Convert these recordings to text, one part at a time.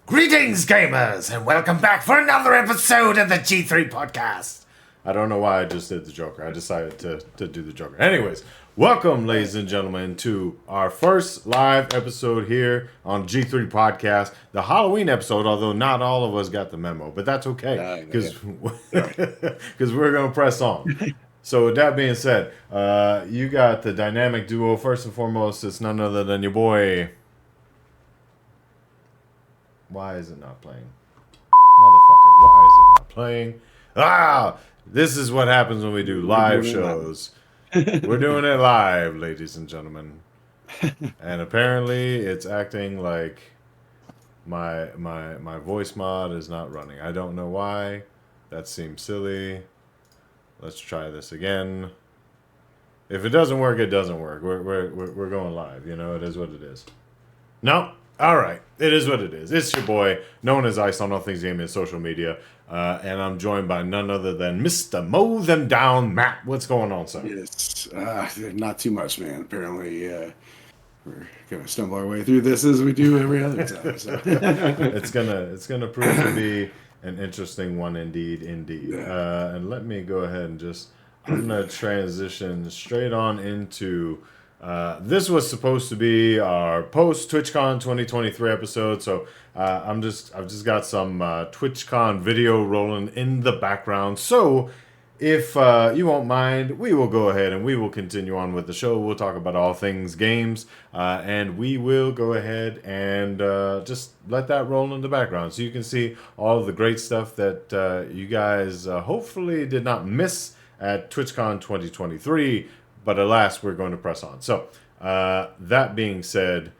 Greetings, gamers, and welcome back for another episode of the G3 podcast. I don't know why I just did the Joker. I decided to do the Joker. Anyways, welcome, ladies and gentlemen, to our first live episode here on G3 podcast. The Halloween episode, although not all of us got the memo, but that's okay because we're going to press on. So with that being said, you got the dynamic duo. First and foremost, it's none other than your boy. Why is it not playing? Motherfucker, why is it not playing? This is what happens when we do live shows. We're doing it live, ladies and gentlemen. And apparently it's acting like my voice mod is not running. I don't know why. That seems silly. Let's try this again. If it doesn't work, it doesn't work. We're going live. You know, it is what it is. No. All right. It is what it is. It's your boy, known as Ice on all things gaming and social media. And I'm joined by none other than Mr. MowThemDown, Matt. What's going on, sir? Yes. Not too much, man. Apparently, we're going to stumble our way through this as we do every other time. So. It's gonna prove to be an interesting one indeed. Yeah. And let me go ahead and I'm gonna transition straight on into this was supposed to be our post TwitchCon 2023 episode, so I've just got some TwitchCon video rolling in the background. So if you won't mind, we will go ahead and we will continue on with the show. We'll talk about all things games, and we will go ahead and just let that roll in the background so you can see all of the great stuff that you guys hopefully did not miss at TwitchCon 2023. But alas, we're going to press on. So, that being said,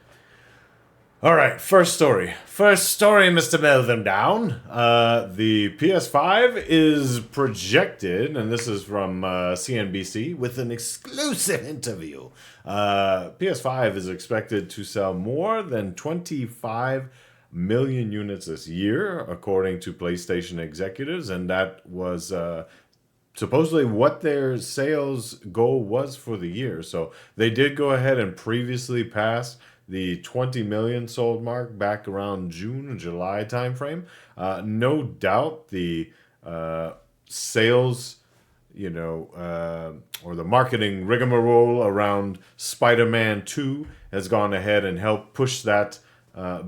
all right, first story. Mr. MowThemDown. The PS5 is projected, and this is from CNBC, with an exclusive interview. PS5 is expected to sell more than 25 million units this year, according to PlayStation executives, and that was supposedly what their sales goal was for the year. So they did go ahead and previously pass the 20 million sold mark back around June or July timeframe. No doubt the sales, or the marketing rigmarole around Spider-Man 2 has gone ahead and helped push that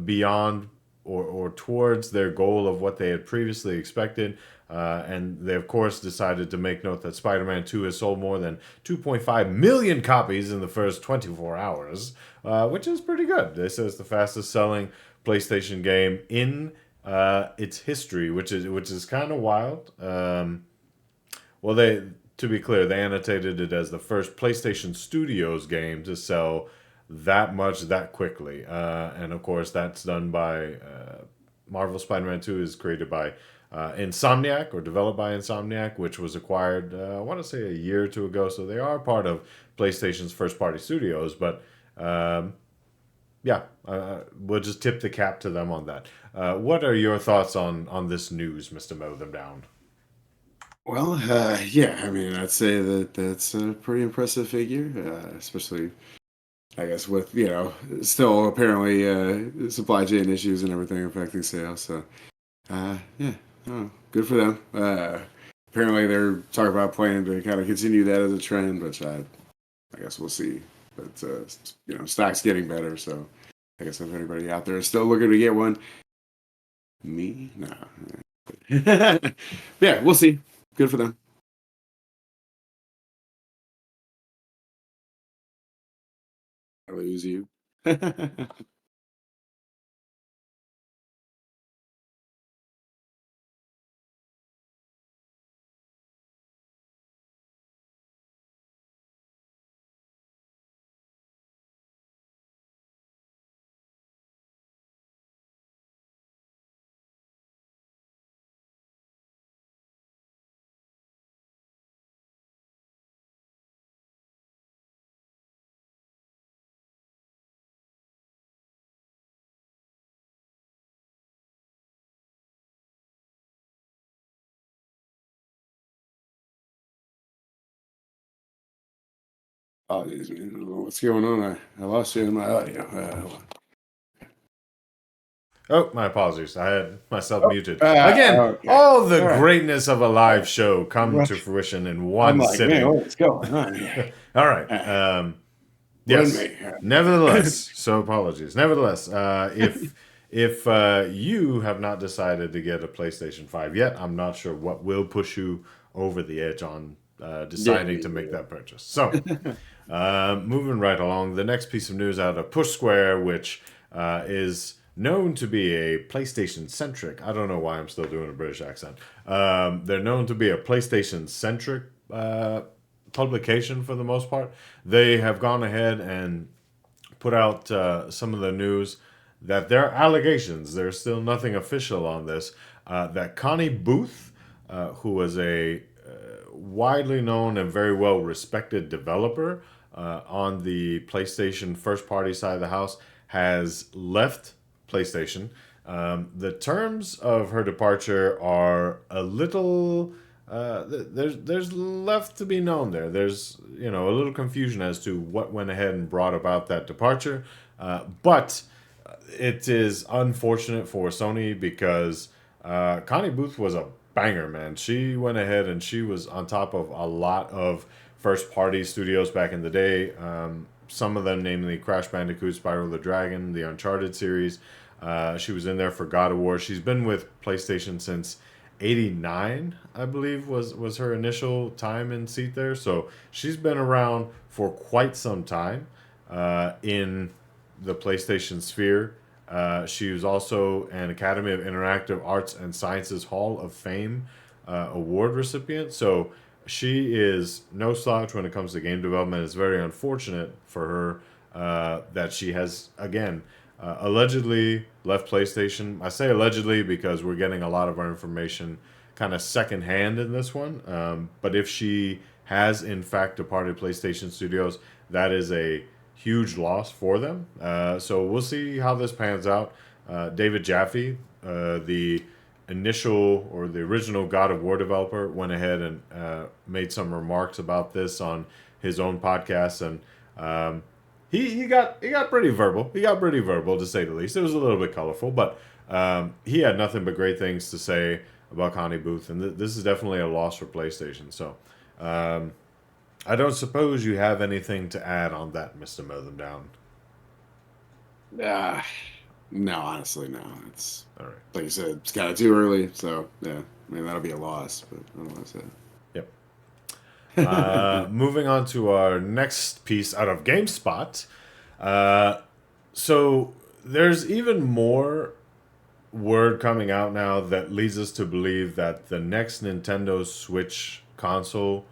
beyond or towards their goal of what they had previously expected. And they, of course, decided to make note that Spider-Man 2 has sold more than 2.5 million copies in the first 24 hours, which is pretty good. They say it's the fastest-selling PlayStation game in its history, which is kind of wild. Well, to be clear, they annotated it as the first PlayStation Studios game to sell that much that quickly. And, of course, that's done by Marvel Spider-Man 2 is created by Insomniac, or developed by Insomniac, which was acquired, I want to say a year or two ago. So they are part of PlayStation's first-party studios. But we'll just tip the cap to them on that. What are your thoughts on this news, Mr. MowThemDown? Well, I mean, I'd say that's a pretty impressive figure, especially, I guess, with, still apparently supply chain issues and everything affecting sales. So, good for them. Apparently, they're talking about planning to kind of continue that as a trend, which I guess we'll see. But stock's getting better, so I guess if anybody out there is still looking to get one, me, no. Yeah, we'll see. Good for them. I lose you. Apologies, man. I don't know what's going on. I lost you in my audio. Oh, my apologies. I had myself muted. Again, Okay. all the All right. greatness of a live show come to fruition in I'm one like, man, sitting. what's going on here? All right. Wasn't Yes. me. Nevertheless, so apologies. Nevertheless, if you have not decided to get a PlayStation 5 yet, I'm not sure what will push you over the edge on Yeah, deciding me to make too. that purchase. So, moving right along, the next piece of news out of Push Square, which is known to be a PlayStation centric. I don't know why I'm still doing a British accent. They're known to be a PlayStation centric publication for the most part. They have gone ahead and put out some of the news that there are allegations. There's still nothing official on this. That Connie Booth, who was a widely known and very well respected developer on the PlayStation first party side of the house, has left PlayStation. The terms of her departure are a little. There's left to be known there. There's a little confusion as to what went ahead and brought about that departure, but it is unfortunate for Sony because Connie Booth was a banger, man. She went ahead and she was on top of a lot of first party studios back in the day. Some of them, namely Crash Bandicoot, Spyro the Dragon, the Uncharted series. She was in there for God of War. She's been with PlayStation since '89, I believe, was her initial time in seat there. So she's been around for quite some time in the PlayStation sphere. She was also an Academy of Interactive Arts and Sciences Hall of Fame award recipient. So she is no slouch when it comes to game development. It's very unfortunate for her that she has, again, allegedly left PlayStation. I say allegedly because we're getting a lot of our information kind of secondhand in this one. But if she has, in fact, departed PlayStation Studios, that is a huge loss for them. So we'll see how this pans out. David Jaffe, the initial or the original God of War developer, went ahead and made some remarks about this on his own podcast, and he got pretty verbal. He got pretty verbal, to say the least. It was a little bit colorful, but he had nothing but great things to say about Connie Booth, and this is definitely a loss for PlayStation. So I don't suppose you have anything to add on that, Mr. MowThemDown. Uh, no, honestly, no. It's All right. like you said, it's kind of too early. So yeah, I mean that'll be a loss, but otherwise, Yep. Moving on to our next piece out of GameSpot. So there's even more word coming out now that leads us to believe that the next Nintendo Switch console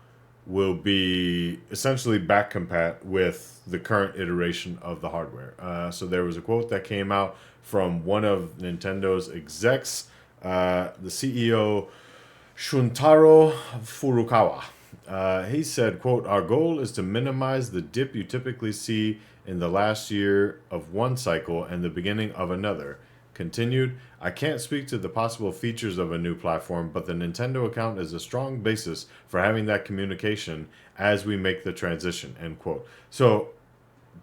will be essentially back compat with the current iteration of the hardware. So there was a quote that came out from one of Nintendo's execs, the CEO Shuntaro Furukawa. He said, quote, "Our goal is to minimize the dip you typically see in the last year of one cycle and the beginning of another." Continued, "I can't speak to the possible features of a new platform, but the Nintendo account is a strong basis for having that communication as we make the transition," end quote. So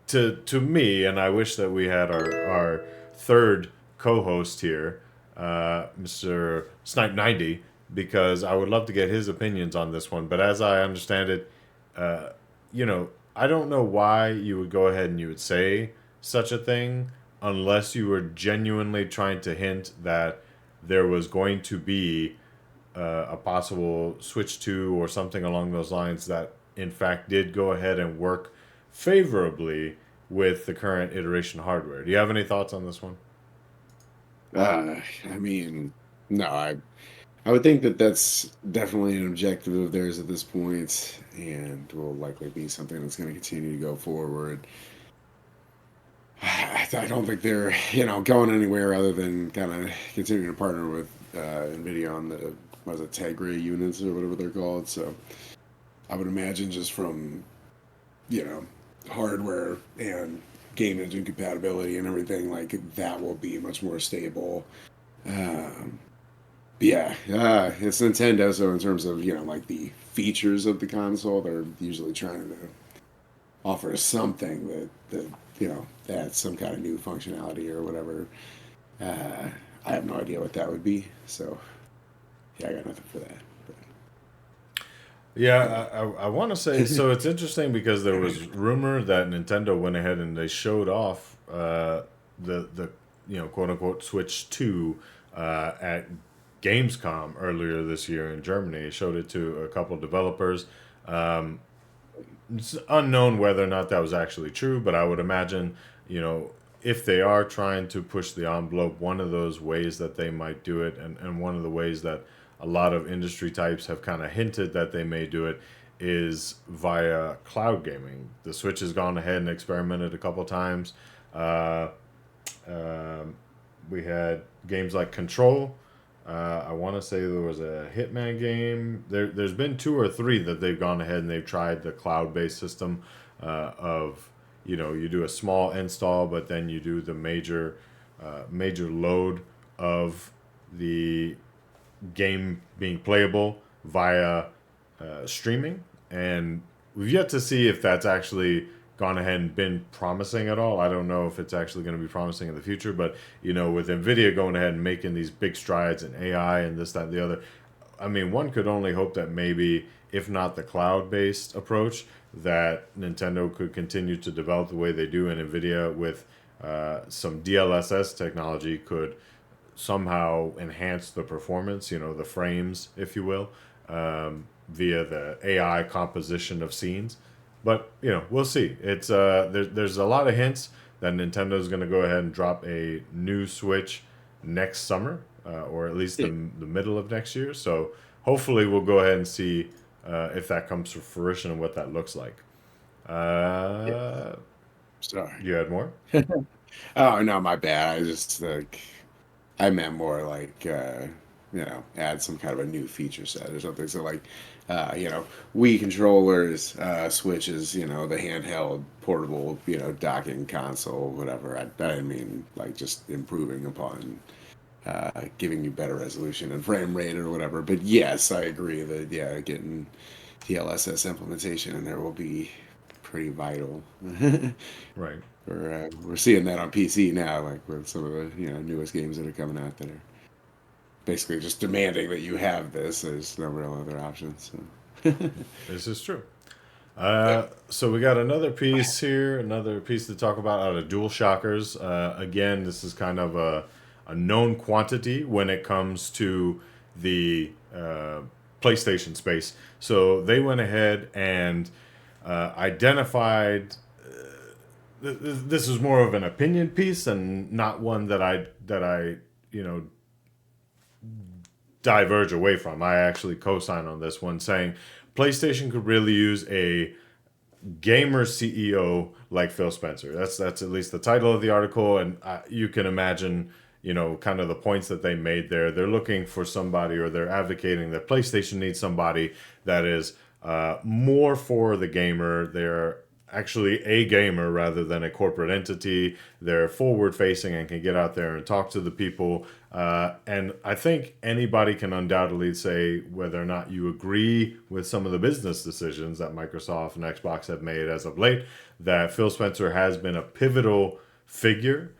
to me, and I wish that we had our third co-host here, Mr. Snipe 90, because I would love to get his opinions on this one. But as I understand it, I don't know why you would go ahead and you would say such a thing unless you were genuinely trying to hint that there was going to be a possible Switch 2 or something along those lines that in fact did go ahead and work favorably with the current iteration hardware. Do you have any thoughts on this one? I mean, no, I would think that that's definitely an objective of theirs at this point, and will likely be something that's going to continue to go forward. I don't think they're going anywhere other than kind of continuing to partner with Nvidia on the was it Tegra units or whatever they're called. So I would imagine just from you know hardware and game engine compatibility and everything like that will be much more stable. Um, yeah, it's Nintendo, so in terms of like the features of the console, they're usually trying to offer something that adds some kind of new functionality or whatever. Uh, I have no idea what that would be. So yeah, I got nothing for that. Yeah, I want to say so. It's interesting because there was rumor that Nintendo went ahead and they showed off the quote unquote Switch 2 at Gamescom earlier this year in Germany. It showed it to a couple developers. Um, it's unknown whether or not that was actually true, but I would imagine, if they are trying to push the envelope, one of those ways that they might do it, and one of the ways that a lot of industry types have kind of hinted that they may do it, is via cloud gaming. The Switch has gone ahead and experimented a couple times. Uh, um, we had games like Control. I want to say there was a Hitman game. There's been two or three that they've gone ahead and they've tried the cloud-based system of, you do a small install, but then you do the major load of the game being playable via streaming. And we've yet to see if that's actually gone ahead and been promising at all. I don't know if it's actually going to be promising in the future, but with Nvidia going ahead and making these big strides in AI and this, that, and the other, I mean, one could only hope that maybe, if not the cloud-based approach, that Nintendo could continue to develop the way they do, and Nvidia with some DLSS technology could somehow enhance the performance, the frames, if you will, via the AI composition of scenes. But we'll see. It's there's a lot of hints that Nintendo's going to go ahead and drop a new Switch next summer, or at least Yeah. the middle of next year. So hopefully we'll go ahead and see if that comes to fruition and what that looks like. Yeah. Uh, Sorry. you had more? Oh no, my bad. I just like I meant more like add some kind of a new feature set or something. So like Wii controllers, switches, the handheld portable, docking console, whatever. I didn't mean like just improving upon giving you better resolution and frame rate or whatever. But yes, I agree that yeah, getting DLSS implementation in there will be pretty vital. Right. We're seeing that on PC now, like with some of the newest games that are coming out that are basically just demanding that you have this. There's no real other options. So. This is true. Yep. So we got another piece here, another piece to talk about out of Dual Shockers. Again, this is kind of a known quantity when it comes to the PlayStation space. So they went ahead and identified. This is more of an opinion piece and not one that I diverge away from. I actually co-sign on this one, saying PlayStation could really use a gamer CEO like Phil Spencer. That's at least the title of the article, and you can imagine, kind of the points that they made there. They're looking for somebody, or they're advocating that PlayStation needs somebody that is more for the gamer. They're actually a gamer rather than a corporate entity. They're forward facing and can get out there and talk to the people. And I think anybody can undoubtedly say whether or not you agree with some of the business decisions that Microsoft and Xbox have made as of late, that Phil Spencer has been a pivotal figure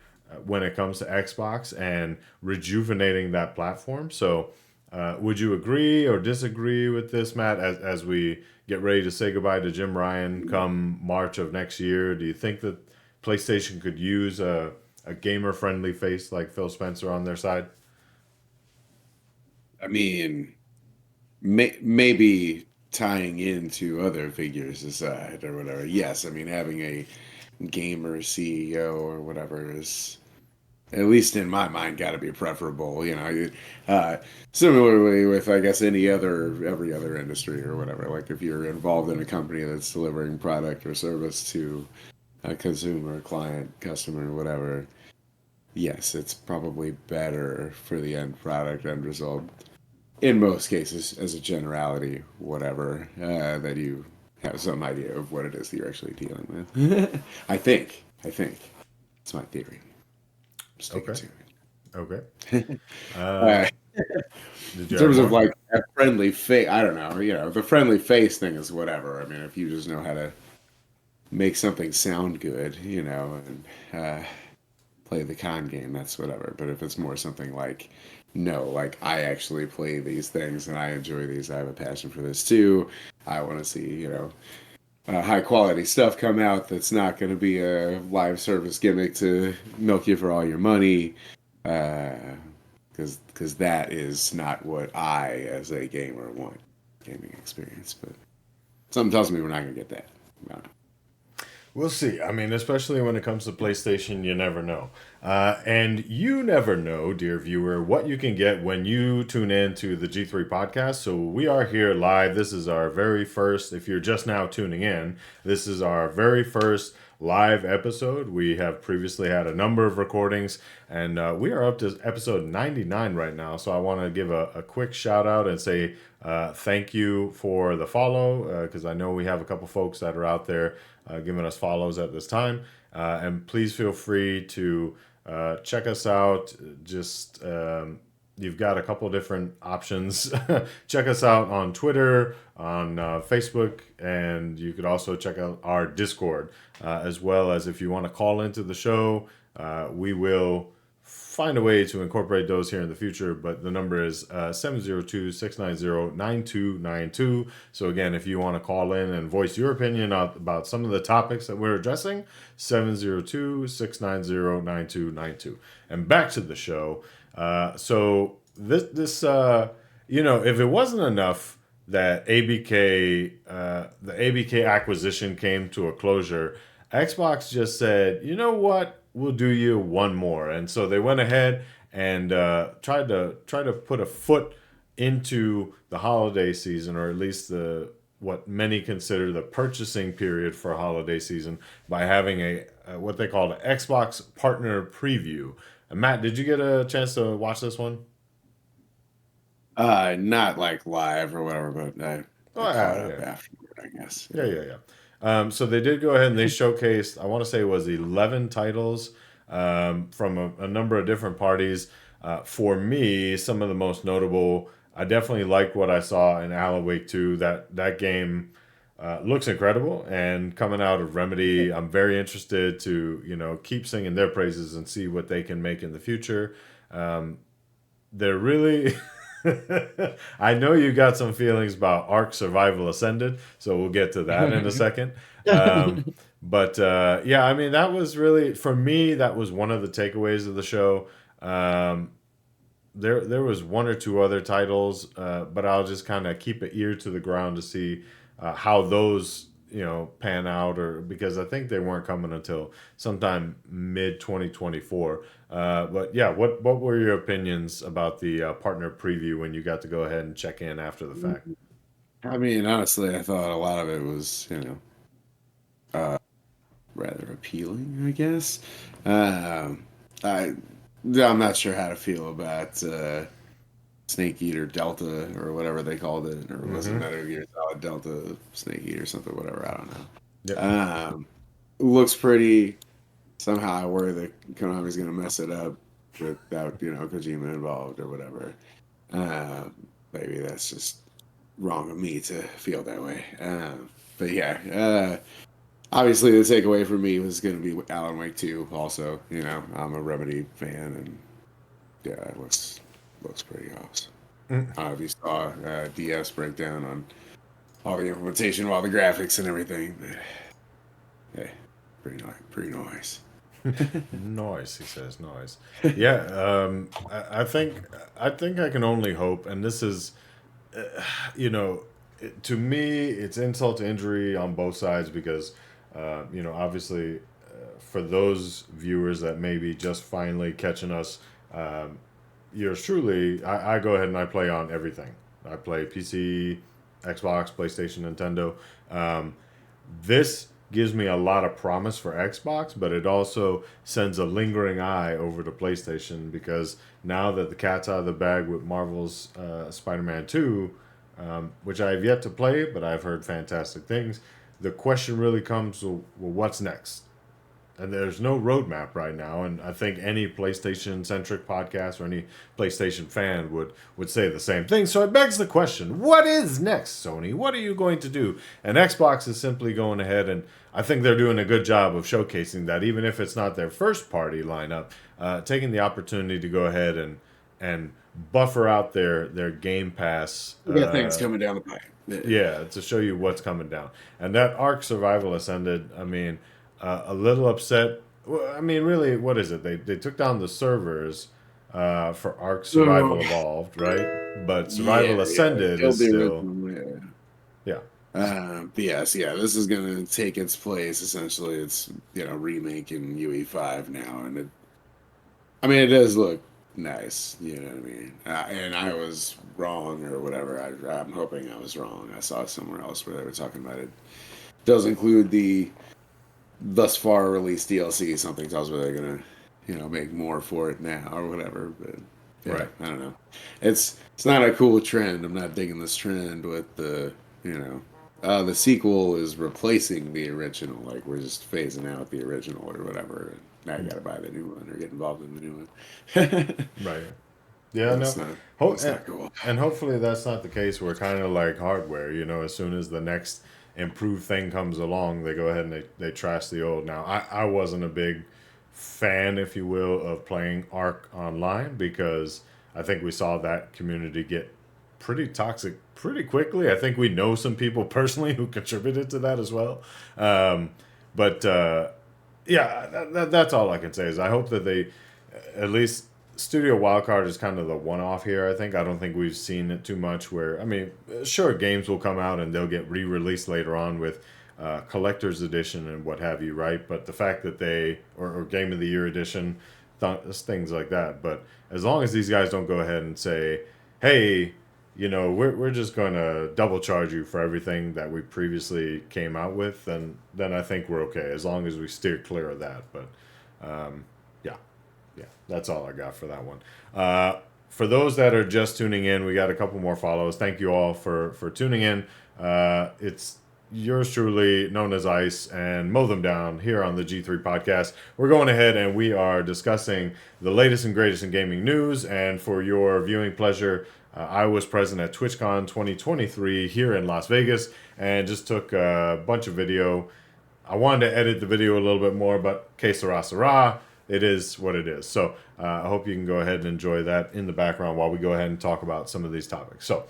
when it comes to Xbox and rejuvenating that platform. So, would you agree or disagree with this, Matt, as we get ready to say goodbye to Jim Ryan come March of next year? Do you think that PlayStation could use a gamer friendly face like Phil Spencer on their side? I mean, maybe tying into other figures aside or whatever. Yes, I mean having a gamer CEO or whatever is at least in my mind got to be preferable. Similarly with I guess every other industry or whatever. Like if you're involved in a company that's delivering product or service to a consumer, client, customer, whatever. Yes, it's probably better for the end product, end result in most cases, as a generality, whatever, that you have some idea of what it is that you're actually dealing with. I think. It's my theory. Sticking Okay. to Okay. it. Uh, did In you have terms of more? like a friendly face, I don't know, the friendly face thing is whatever. I mean, if you just know how to make something sound good, and play the con game, that's whatever. But if it's more something like, no, like I actually play these things and I enjoy these, I have a passion for this too. I want to see, high quality stuff come out that's not going to be a live service gimmick to milk you for all your money. Because that is not what I, as a gamer, want gaming experience. But something tells me we're not going to get that. I don't know. We'll see. I mean, especially when it comes to PlayStation, you never know. And you never know, dear viewer, what you can get when you tune in to the G3 podcast. So we are here live. This is our very first, if you're just now tuning in, this is our very first live episode. We have previously had a number of recordings, and we are up to episode 99 right now. So I want to give a quick shout out and say thank you for the follow, because I know we have a couple folks that are out there giving us follows at this time. And please feel free to check us out. Just you've got a couple different options. Check us out on Twitter, on Facebook, and you could also check out our Discord, as well as if you want to call into the show. We will find a way to incorporate those here in the future, but the number is 702-690-9292. So again, if you want to call in and voice your opinion about some of the topics that we're addressing, 702-690-9292. And back to the show. So this if it wasn't enough that ABK, the ABK acquisition came to a closure, Xbox just said, you know what? We'll do you one more. And so they went ahead and tried to put a foot into the holiday season, or at least what many consider the purchasing period for a holiday season, by having a what they call an Xbox partner preview. And Matt, did you get a chance to watch this one? Not like live or whatever, but I caught up afterward, I guess. Yeah. So they did go ahead and they showcased, I want to say it was 11 titles from a number of different parties. For me, some of the most notable, I definitely liked what I saw in Alan Wake 2. That game looks incredible, and coming out of Remedy, I'm very interested to keep singing their praises and see what they can make in the future. They're really... I know you got some feelings about Ark Survival Ascended, so we'll get to that in a second. But I mean, that was really, for me, that was one of the takeaways of the show. There was one or two other titles, but I'll just kind of keep an ear to the ground to see how those pan out, or because I think they weren't coming until sometime mid 2024. But yeah, what were your opinions about the partner preview when you got to go ahead and check in after the fact? I mean, honestly, I thought a lot of it was, rather appealing, I guess. I'm not sure how to feel about Snake Eater Delta or whatever they called it, or was it Metal Gear Solid Delta Snake Eater something, whatever, I don't know. Yep. Looks pretty. Somehow I worry that Konami's gonna mess it up without Kojima involved or whatever. Maybe that's just wrong of me to feel that way. But yeah, obviously the takeaway for me was gonna be Alan Wake 2. Also, I'm a Remedy fan, and yeah, it looks pretty awesome. I don't know if you saw DS breakdown on all the implementation of all the graphics and everything. But, hey, pretty nice. Noise, he says, noise. Yeah, I think I can only hope, and this is, to me, it's insult to injury on both sides, because, obviously, for those viewers that may be just finally catching us, yours truly, I go ahead and I play on everything. I play PC, Xbox, PlayStation, Nintendo. This gives me a lot of promise for Xbox, but it also sends a lingering eye over to PlayStation, because now that the cat's out of the bag with Marvel's Spider-Man 2, which I have yet to play, but I've heard fantastic things, the question really comes, well, what's next? And there's no roadmap right now, and I think any PlayStation-centric podcast or any PlayStation fan would say the same thing. So it begs the question, what is next, Sony? What are you going to do? And Xbox is simply going ahead, and I think they're doing a good job of showcasing that, even if it's not their first party lineup, taking the opportunity to go ahead and buffer out their Game Pass. We got things coming down the pipe. Yeah, to show you what's coming down. And that Ark Survival Ascended, I mean, a little upset. Well, I mean, really, what is it? They took down the servers for Ark Survival Evolved, right? But Survival Ascended is still. Original, Yeah. but yes, yeah, this is going to take its place. Essentially, it's remaking UE5 now, and it does look nice. You know what I mean? And I was wrong or whatever. I'm hoping I was wrong. I saw somewhere else where they were talking about it. Does include the thus far released DLC. Something tells me they're gonna, make more for it now or whatever. But yeah, Right. I don't know. It's not a cool trend. I'm not digging this trend with the sequel is replacing the original. Like we're just phasing out the original or whatever. And now you got to buy the new one or get involved in the new one. Right. Yeah, That's no. not cool. And hopefully that's not the case. We're kind of like hardware, as soon as the next improved thing comes along, they go ahead and they trash the old. Now, I wasn't a big fan, if you will, of playing Ark online because I think we saw that community get pretty toxic pretty quickly. I think we know some people personally who contributed to that as well. But yeah, that's all I can say is I hope that they at least Studio Wildcard is kind of the one-off here. I don't think we've seen it too much. Where I mean, sure, games will come out and they'll get re-released later on with collector's edition and what have you, right? But the fact that they or Game of the Year edition, things like that. But as long as these guys don't go ahead and say, "Hey, we're just going to double charge you for everything that we previously came out with," then I think we're okay as long as we steer clear of that. But yeah, that's all I got for that one. For those that are just tuning in, we got a couple more follows. Thank you all for tuning in. It's yours truly, known as Ice and Mow Them Down here on the G3 podcast. We're going ahead and we are discussing the latest and greatest in gaming news. And for your viewing pleasure, I was present at TwitchCon 2023 here in Las Vegas and just took a bunch of video. I wanted to edit the video a little bit more, but que sera, sera. It is what it is. So I hope you can go ahead and enjoy that in the background while we go ahead and talk about some of these topics. So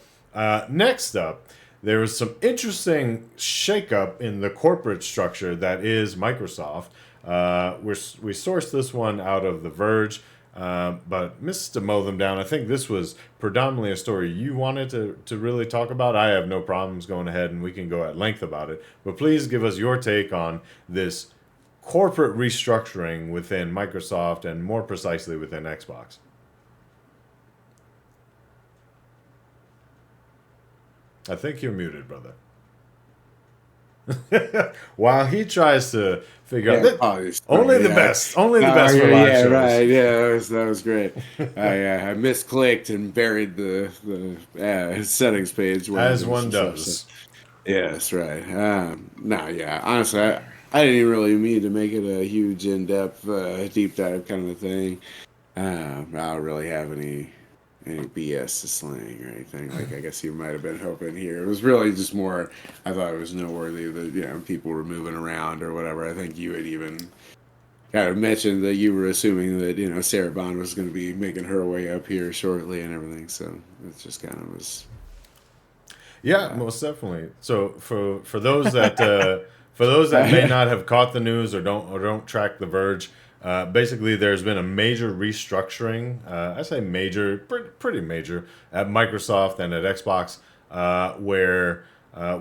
next up, there was some interesting shakeup in the corporate structure that is Microsoft. We sourced this one out of The Verge. But Mr. Mow Them Down, I think this was predominantly a story you wanted to really talk about. I have no problems going ahead and we can go at length about it. But please give us your take on this corporate restructuring within Microsoft and more precisely within Xbox. I think you're muted, brother. While he tries to figure out that only the best for live shows. Right. Yeah, that was great. I misclicked and buried the settings page. As one does. Yes, right. No, yeah. Honestly, I didn't even really mean to make it a huge, in-depth, deep dive kind of thing. I don't really have any BS to slang or anything. Like I guess you might have been hoping here. It was really just more. I thought it was noteworthy that people were moving around or whatever. I think you had even kind of mentioned that you were assuming that Sarah Bond was going to be making her way up here shortly and everything. So it just kind of was. Yeah, most definitely. So for those that may not have caught the news or don't track The Verge. Basically, there's been a major restructuring. I say major, pretty major at Microsoft and at Xbox, where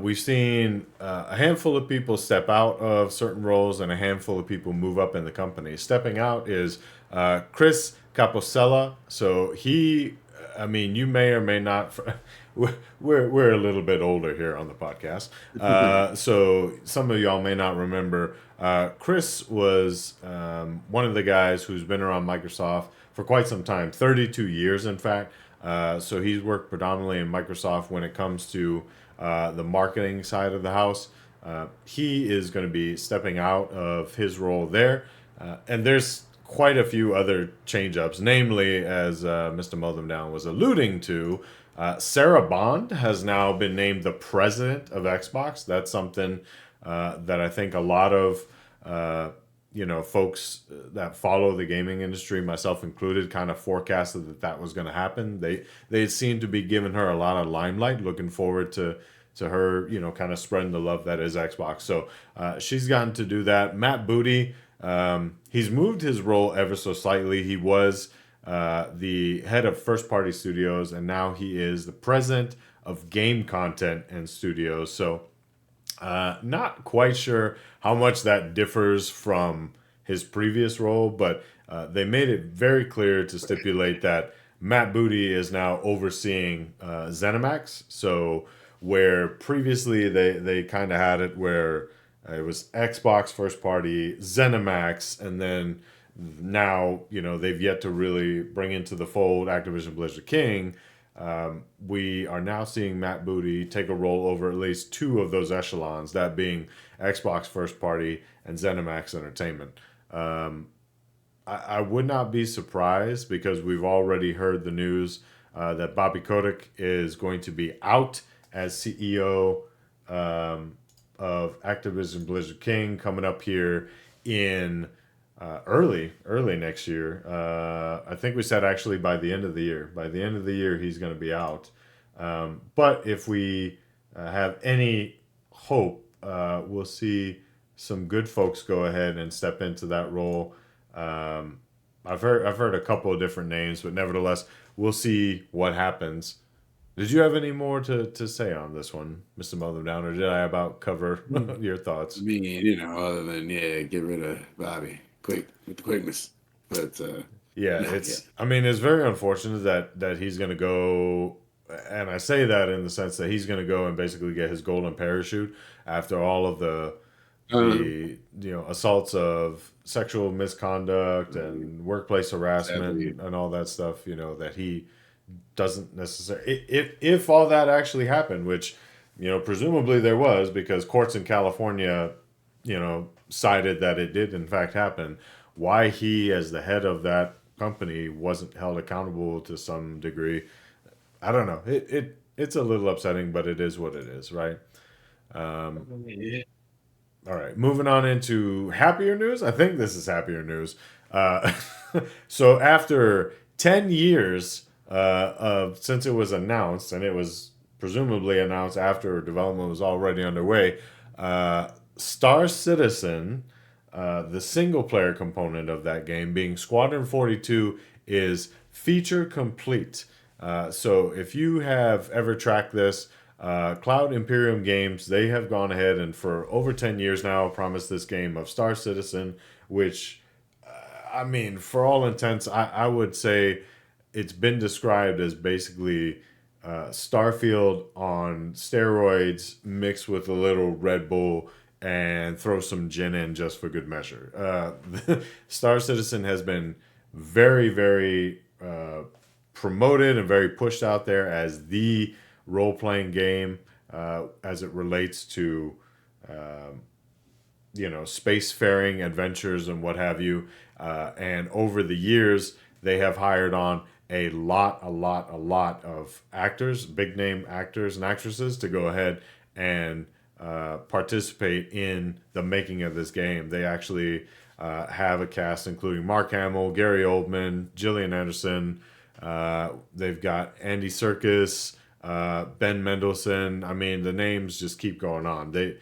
we've seen a handful of people step out of certain roles and a handful of people move up in the company. Stepping out is Chris Caposella. So you may or may not. We're a little bit older here on the podcast, so some of y'all may not remember. Chris was one of the guys who's been around Microsoft for quite some time, 32 years in fact. So he's worked predominantly in Microsoft when it comes to the marketing side of the house. He is going to be stepping out of his role there, and there's quite a few other change-ups, namely, as Mr. Mow Them Down was alluding to, Sarah Bond has now been named the president of Xbox. That's something that I think a lot of folks that follow the gaming industry, myself included, kind of forecasted that that was going to happen. They seem to be giving her a lot of limelight, looking forward to her, kind of spreading the love that is Xbox. So she's gotten to do that. Matt Booty, he's moved his role ever so slightly. He was the head of first party studios, and now he is the president of game content and studios. So not quite sure how much that differs from his previous role, but they made it very clear to stipulate that Matt Booty is now overseeing ZeniMax. So where previously they kind of had it where it was Xbox first party, ZeniMax, and then now they've yet to really bring into the fold Activision Blizzard King. We are now seeing Matt Booty take a role over at least two of those echelons, that being Xbox first party and ZeniMax Entertainment. I would not be surprised because we've already heard the news that Bobby Kotick is going to be out as CEO of Activision Blizzard King coming up here in early next year. I think we said actually by the end of the year. By the end of the year, he's going to be out. But if we have any hope, we'll see some good folks go ahead and step into that role. I've heard a couple of different names, but nevertheless, we'll see what happens. Did you have any more to say on this one, Mr. MowThemDown, or did I about cover your thoughts? I mean, other than get rid of Bobby quick with the quickness, but Yeah, no, yeah, it's very unfortunate that he's going to go, and I say that in the sense that he's going to go and basically get his golden parachute after all of um, the assaults of sexual misconduct and workplace sadly, harassment and all that stuff, that he doesn't necessarily, if all that actually happened, which presumably there was, because courts in California cited that it did in fact happen. Why he, as the head of that company, wasn't held accountable to some degree, I don't know. It's a little upsetting, but it is what it is, right? Um, yeah. all right, moving on into happier news. I think this is happier news. Uh, so after 10 years of since it was announced, and it was presumably announced after development was already underway, Star Citizen, the single player component of that game, being Squadron 42, is feature complete. So if you have ever tracked this, Cloud Imperium Games, they have gone ahead and for over 10 years now promised this game of Star Citizen, which, for all intents, I would say it's been described as basically Starfield on steroids mixed with a little Red Bull and throw some gin in just for good measure. Star Citizen has been very, very promoted and very pushed out there as the role playing game as it relates to spacefaring adventures and what have you. And over the years, they have hired on a lot of actors, big name actors and actresses, to go ahead and participate in the making of this game. They actually have a cast including Mark Hamill, Gary Oldman, Gillian Anderson. They've got Andy Serkis, Ben Mendelsohn. The names just keep going on. They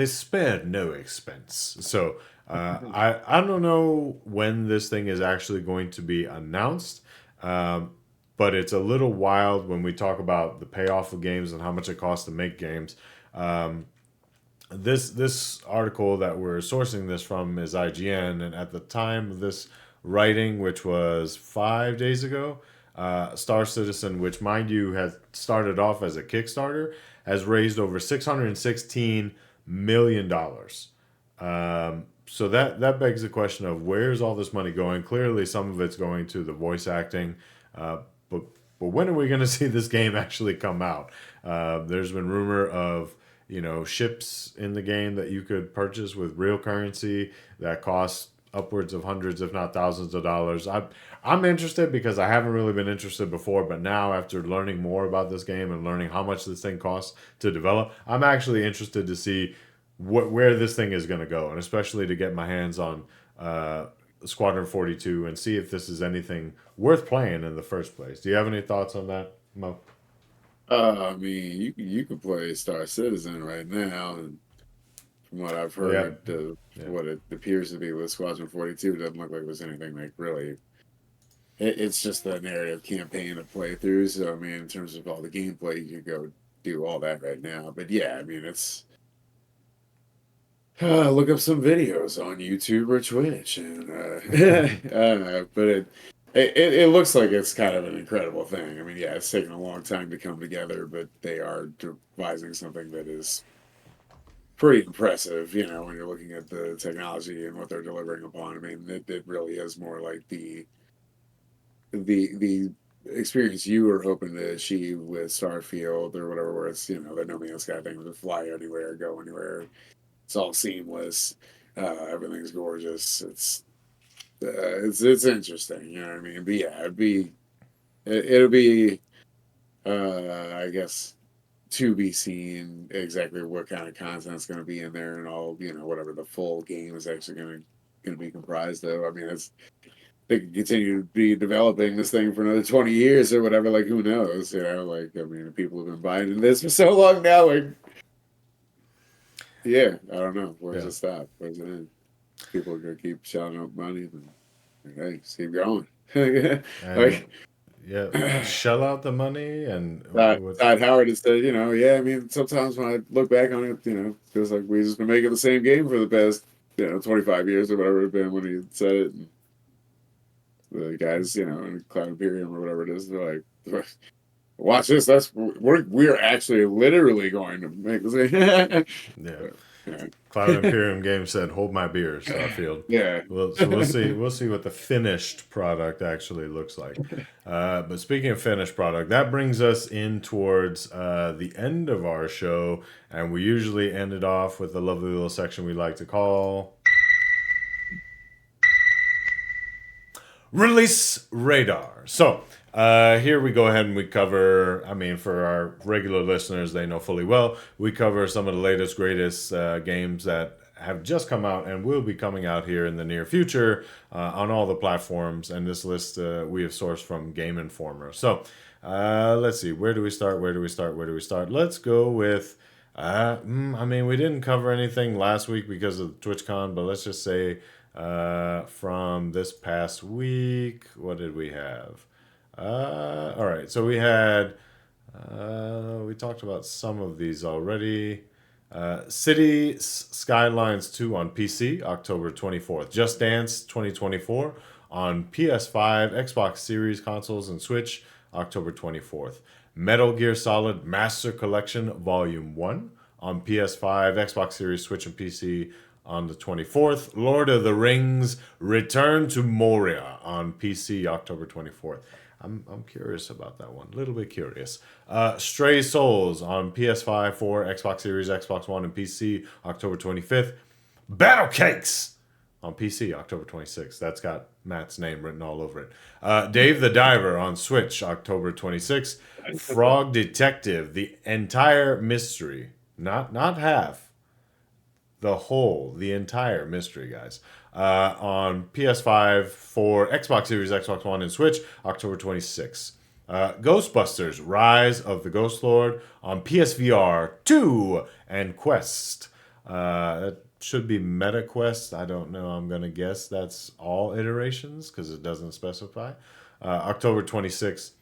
spared no expense. So I don't know when this thing is actually going to be announced, but it's a little wild when we talk about the payoff of games and how much it costs to make games. This article that we're sourcing this from is IGN, and at the time of this writing, which was 5 days ago, Star Citizen, which mind you had started off as a Kickstarter, has raised over $616 million. So that begs the question of where's all this money going? Clearly, some of it's going to the voice acting, but when are we going to see this game actually come out? There's been rumor of ships in the game that you could purchase with real currency that cost upwards of hundreds, if not thousands of dollars. I'm interested because I haven't really been interested before, but now after learning more about this game and learning how much this thing costs to develop, I'm actually interested to see where this thing is going to go, and especially to get my hands on Squadron 42 and see if this is anything worth playing in the first place. Do you have any thoughts on that, Mo? I mean, you could play Star Citizen right now, and from what I've Yeah, heard, yeah, what it appears to be with Squadron 42 doesn't look like there's anything like really. It's just a narrative campaign to play through. So I mean, in terms of all the gameplay, you could go do all that right now. But yeah, I mean, it's look up some videos on YouTube or Twitch, and but it looks like it's kind of an incredible thing. I mean, yeah, it's taken a long time to come together, but they are devising something that is pretty impressive. You know, when you're looking at the technology and what they're delivering upon. I mean, it really is more like the experience you were hoping to achieve with Starfield or whatever, where it's the No Man's Sky thing, to fly anywhere, go anywhere. It's all seamless. Everything's gorgeous. It's interesting. You know what I mean? But yeah, it'll be I guess to be seen exactly what kind of content's going to be in there and all. Whatever the full game is actually going to be comprised of. I mean, they could continue to be developing this thing for another 20 years or whatever. Like, who knows? Like, I mean, people have been buying into this for so long now. Like, yeah, I don't know. Where does yeah. it stop? Where's it end? People are gonna keep shelling out money, and hey, just keep going. And Like yeah, shell out the money and what's Todd Howard has said, yeah. I mean, sometimes when I look back on it, it feels like we've just been making the same game for the past, 25 years or whatever it's been when he said it. And the guys, in Cloud Imperium or whatever it is, they're like, "Watch this. We're actually literally going to make the same." yeah. Cloud Yeah. Imperium Games said, "Hold my beer, Starfield." Yeah. Well, so we'll see. We'll see what the finished product actually looks like. But speaking of finished product, that brings us in towards the end of our show, and we usually end it off with a lovely little section we like to call Release Radar. So here we go ahead and we cover, I mean, for our regular listeners, they know fully well, we cover some of the latest, greatest games that have just come out and will be coming out here in the near future on all the platforms. And this list we have sourced from Game Informer. So let's see, where do we start? Where do we start? Where do we start? Let's go with. I mean, we didn't cover anything last week because of TwitchCon, but let's just say from this past week, what did we have? All right, so we had, we talked about some of these already. City Skylines 2 on PC, October 24th. Just Dance 2024 on PS5, Xbox Series consoles, and Switch, October 24th. Metal Gear Solid Master Collection Volume 1 on PS5, Xbox Series, Switch, and PC on the 24th. Lord of the Rings Return to Moria on PC, October 24th. I'm curious about that one. A little bit curious. Stray Souls on PS5, 4, Xbox Series, Xbox One, and PC, October 25th. Battle Cakes on PC, October 26th. That's got Matt's name written all over it. Dave the Diver on Switch, October 26th. Frog Detective, the entire mystery, not half, the entire mystery, guys. On PS5, for Xbox Series, Xbox One, and Switch, October 26th. Ghostbusters Rise of the Ghost Lord on PSVR 2 and Quest. That should be MetaQuest. I don't know. I'm going to guess that's all iterations because it doesn't specify. October 26th.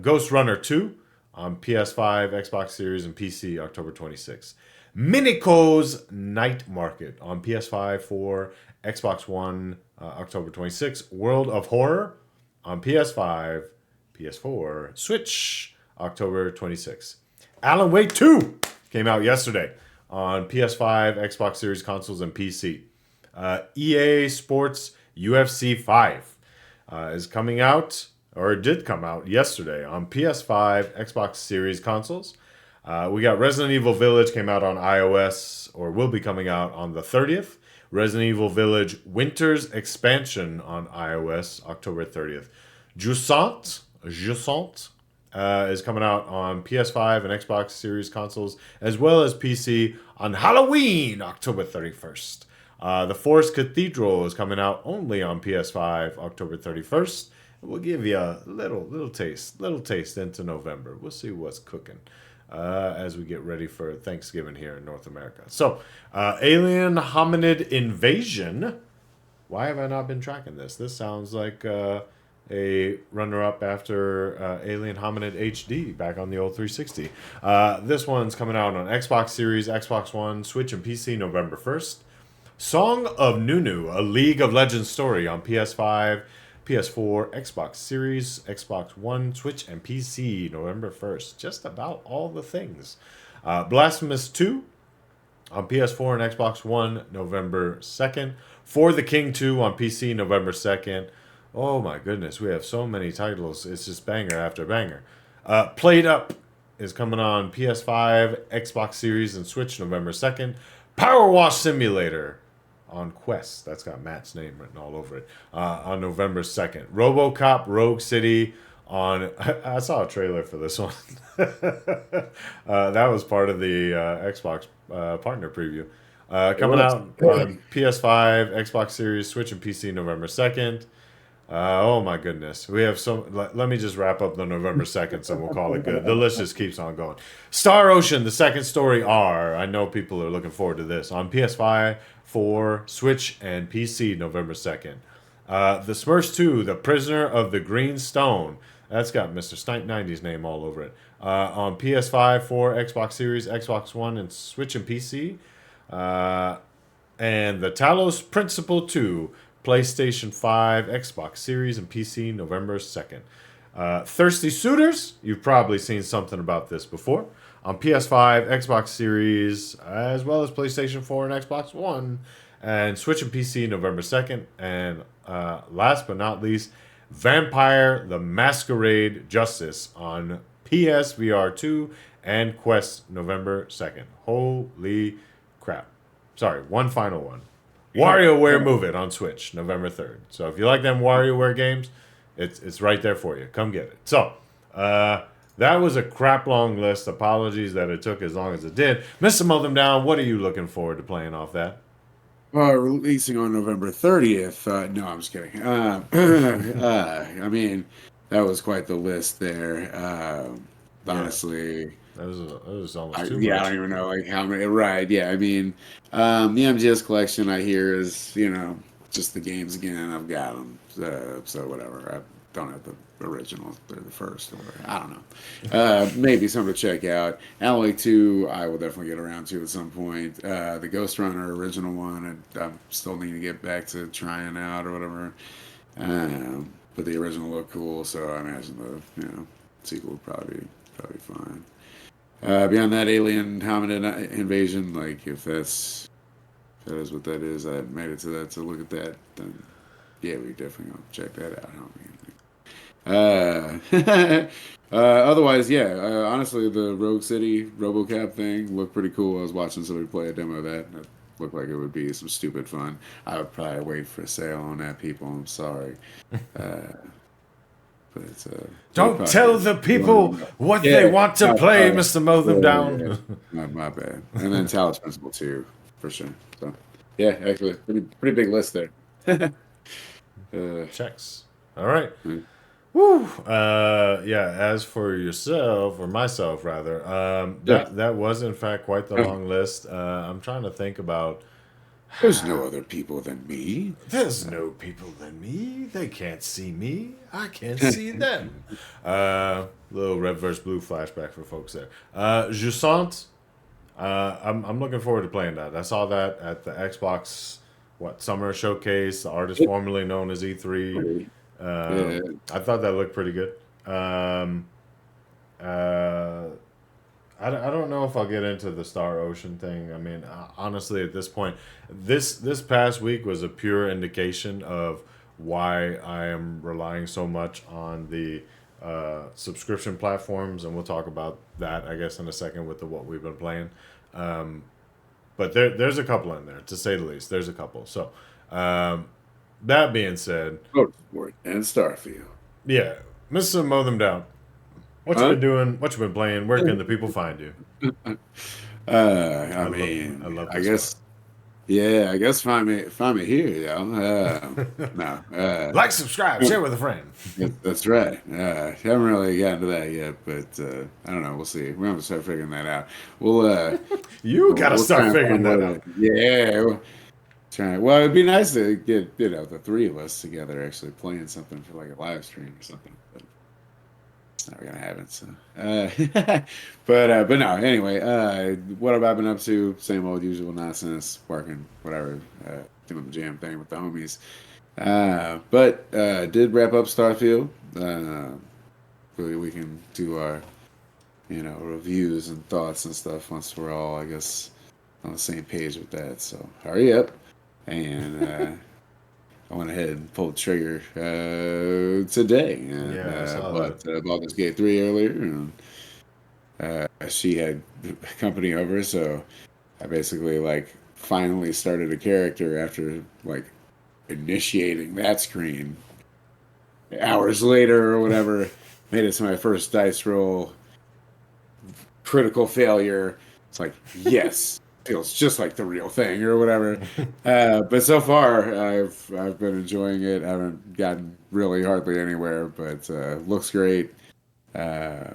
Ghost Runner 2 on PS5, Xbox Series, and PC, October 26th. Minico's Night Market on PS5, 4, Xbox One, October 26th. World of Horror on PS5, PS4, Switch, October 26th. Alan Wake 2 came out yesterday on PS5, Xbox Series consoles, and PC. EA Sports UFC 5 is coming out, or it did come out yesterday on PS5, Xbox Series consoles. We got Resident Evil Village came out on iOS, or will be coming out on the 30th. Resident Evil Village Winter's Expansion on iOS, October 30th. Jusant is coming out on PS5 and Xbox Series consoles, as well as PC on Halloween, October 31st. The Forest Cathedral is coming out only on PS5, October 31st. We'll give you a little taste into November. We'll see what's cooking as we get ready for Thanksgiving here in North America. So, Alien Hominid Invasion. Why have I not been tracking this? This sounds like a runner-up after Alien Hominid HD back on the old 360. This one's coming out on Xbox Series, Xbox One, Switch, and PC November 1st. Song of Nunu, a League of Legends story on PS5, PS4, Xbox Series, Xbox One, Switch, and PC November 1st. Just about all the things. Blasphemous 2 on PS4 and Xbox One November 2nd. For the King 2 on PC November 2nd. Oh my goodness, we have so many titles. It's just banger after banger. Played Up is coming on PS5, Xbox Series, and Switch November 2nd. Power Wash Simulator on Quest. That's got Matt's name written all over it. On November 2nd. RoboCop Rogue City on... I saw a trailer for this one. That was part of the Xbox partner preview. Coming out on PS5, Xbox Series, Switch, and PC November 2nd. Oh my goodness. We have so... Let me just wrap up the November 2nd so we'll call it good. The list just keeps on going. Star Ocean, the second story R. I know people are looking forward to this. On PS5, 4, Switch, and PC November 2nd. The Smurfs 2, The Prisoner of the Green Stone. That's got Mr. Snipe 90's name all over it. On PS5, 4, Xbox Series, Xbox One, and Switch and PC. And the Talos Principle 2, PlayStation 5, Xbox Series, and PC November 2nd. Thirsty Suitors, you've probably seen something about this before. On PS5, Xbox Series, as well as PlayStation 4 and Xbox One, and Switch and PC November 2nd. And last but not least, Vampire the Masquerade Justice on PSVR 2 and Quest November 2nd. Holy crap. Sorry, one final one. WarioWare Move It on Switch November 3rd. So if you like them WarioWare games, it's right there for you. Come get it. So, that was a crap long list. Apologies that it took as long as it did. Mr. MowThemDown, what are you looking forward to playing off that? Releasing on November 30th. No, I'm just kidding. I mean, that was quite the list there. Honestly, that was almost too much. I don't even know like how many. Right? Yeah, I mean, the MGS collection I hear is just the games again. I've got them, so whatever. I don't have the originals. They're the first. Or whatever. I don't know. Maybe something to check out. Alloy 2, I will definitely get around to at some point. The Ghost Runner original one, I'm still need to get back to trying out or whatever. But the original looked cool, so I imagine the sequel would probably be fine. Beyond that, Alien Hominid Invasion, like if that is what that is, I made it to that to look at that, then yeah, we definitely gonna check that out. Otherwise, yeah. Honestly, the Rogue City RoboCop thing looked pretty cool. I was watching somebody play a demo of that. And it looked like it would be some stupid fun. I would probably wait for a sale on that, people. I'm sorry. But it's don't tell the people what they want to play, Mr. MowThemDown. My bad. And then Talos Principle 2, for sure. So, yeah, actually, pretty big list there. Checks. All right. Woo. Yeah, as for yourself, or myself rather, that was in fact quite the long list. I'm trying to think about... There's no other people than me. There's no people than me. They can't see me. I can't see them. Little red versus blue flashback for folks there. Jusant. I'm looking forward to playing that. I saw that at the Xbox Summer Showcase. The artist formerly known as E3. I thought that looked pretty good. I don't know if I'll get into the Star Ocean thing. I mean, honestly, at this point, this past week was a pure indication of why I am relying so much on the subscription platforms, and we'll talk about that, I guess, in a second with what we've been playing. but there's a couple in there, to say the least. There's a couple. So, that being said, Motorsport and Starfield. yeah, Mr. Mow Them Down. What you Huh? been doing? What you been playing? Where can the people find you? I I mean, love I this part. guess, yeah, I guess find me here, yo. No, Like, subscribe, share with a friend. that's right. Haven't really gotten to that yet, but I don't know. We'll see. We're gonna start figuring that out. We'll uh, You gotta we'll try start and figuring find that what. out. Yeah, we'll try. Well, it'd be nice to get the three of us together actually playing something for like a live stream or something. But it's never gonna happen. So, but no. Anyway, what have I been up to? Same old usual nonsense, working, whatever, doing the jam thing with the homies. But did wrap up Starfield. We can do our reviews and thoughts and stuff once we're all, I guess, on the same page with that. So hurry up. And I went ahead and pulled the trigger today and Yeah, I saw that. bought this Gate 3 earlier. And she had company over, so I basically like finally started a character after like initiating that screen hours later or whatever. Made it to my first dice roll, critical failure. It's like, yes, feels just like the real thing or whatever. But so far, I've been enjoying it. I haven't gotten really hardly anywhere, but looks great. Uh,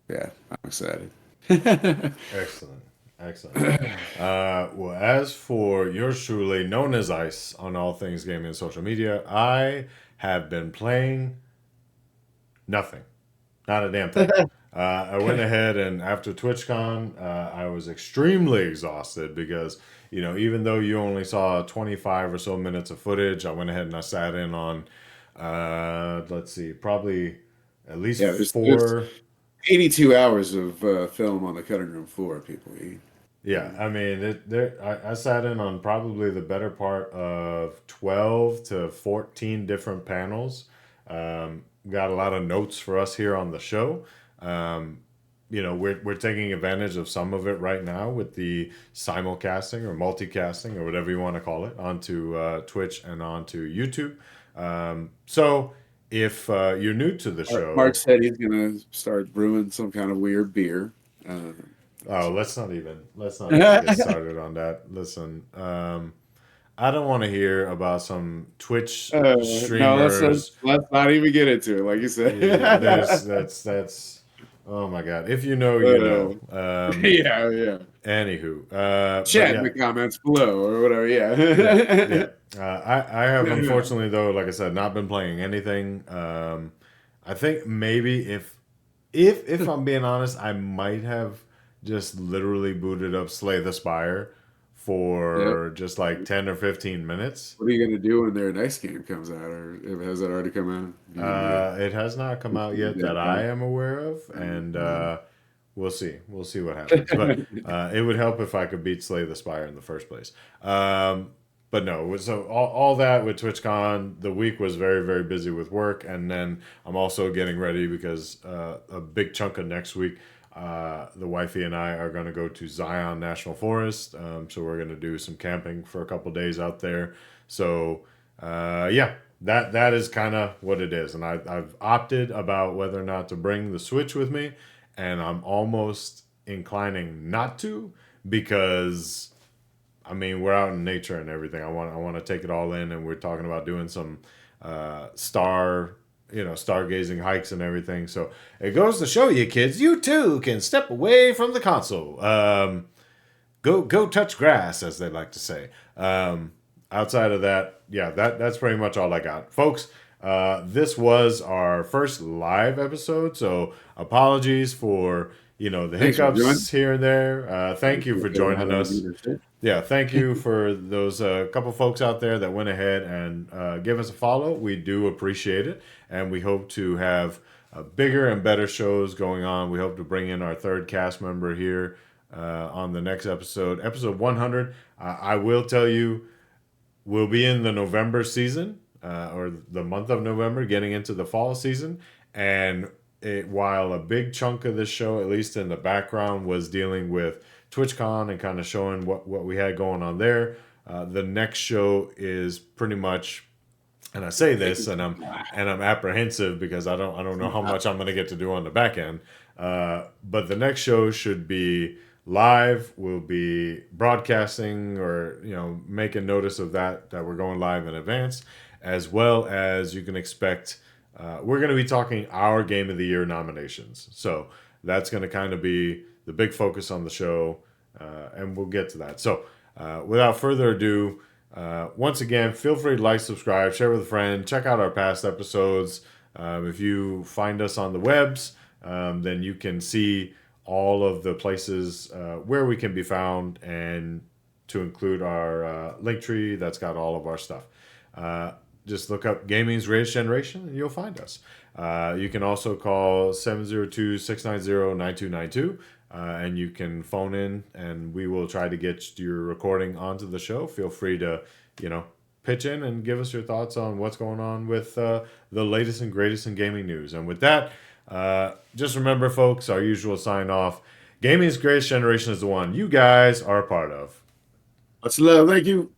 yeah, I'm excited. Excellent. Excellent. Well, as for yours truly, known as Ice on all things gaming and social media, I have been playing nothing. Not a damn thing. I went ahead and after TwitchCon, I was extremely exhausted because, even though you only saw 25 or so minutes of footage, I went ahead and I sat in on, let's see, probably at least Yeah, there's four. 82 hours of film on the cutting room floor, people. Yeah, I mean, I sat in on probably the better part of 12 to 14 different panels. Got a lot of notes for us here on the show. Um, we're taking advantage of some of it right now with the simulcasting or multicasting or whatever you want to call it onto Twitch and onto YouTube. So if you're new to the Mark show, said he's gonna start brewing some kind of weird beer. Uh, oh, let's not even get started on that. Listen, I don't want to hear about some Twitch no, streamers. let's not even get into it. Like you said, Yeah, that's. Oh my God! If you know, you know. yeah, yeah. Anywho, but Chat in yeah, the comments below or whatever. yeah, yeah. Yeah. I have unfortunately though, like I said, not been playing anything. I think maybe if I'm being honest, I might have just literally booted up Slay the Spire Yep. for just like 10 or 15 minutes. What are you gonna do when their next game comes out, or has that already come out? You gonna It has not come out do yet that I that am aware of, and back? we'll see. We'll see what happens. But it would help if I could beat Slay the Spire in the first place. But no, so all that with TwitchCon, the week was very, very busy with work. And then I'm also getting ready because a big chunk of next week, the wifey and I are going to go to Zion National Forest. So we're going to do some camping for a couple days out there. So yeah, that is kind of what it is. And I've opted about whether or not to bring the Switch with me. And I'm almost inclining not to because I mean, we're out in nature and everything. I want to take it all in, and we're talking about doing some stargazing hikes and everything. So it goes to show you, kids, you too can step away from the console. Go touch grass, as they like to say. Outside of that, yeah, that's pretty much all I got, folks. This was our first live episode, so apologies for the Thanks for joining. hiccups here and there. Thank you for joining us. Yeah, thank you for those couple folks out there that went ahead and give us a follow. We do appreciate it, and we hope to have bigger and better shows going on. We hope to bring in our third cast member here on the next episode, episode 100. I will tell you, we'll be in the November season or the month of November, getting into the fall season, and while a big chunk of this show, at least in the background, was dealing with TwitchCon and kind of showing what we had going on there, the next show is pretty much, and I say this, and I'm apprehensive because I don't know how much I'm going to get to do on the back end. But the next show should be live. We'll be broadcasting or making notice of that we're going live in advance, as well as you can expect. We're going to be talking our Game of the Year nominations. So that's going to kind of be the big focus on the show, and we'll get to that. So without further ado, once again, feel free to like, subscribe, share with a friend, check out our past episodes. If you find us on the webs, then you can see all of the places where we can be found, and to include our link tree that's got all of our stuff. Just look up Gaming's Greatest Generation and you'll find us. You can also call 702-690-9292 and you can phone in and we will try to get your recording onto the show. Feel free to, pitch in and give us your thoughts on what's going on with the latest and greatest in gaming news. And with that, just remember, folks, our usual sign off. Gaming's Greatest Generation is the one you guys are a part of. Much love. Thank you.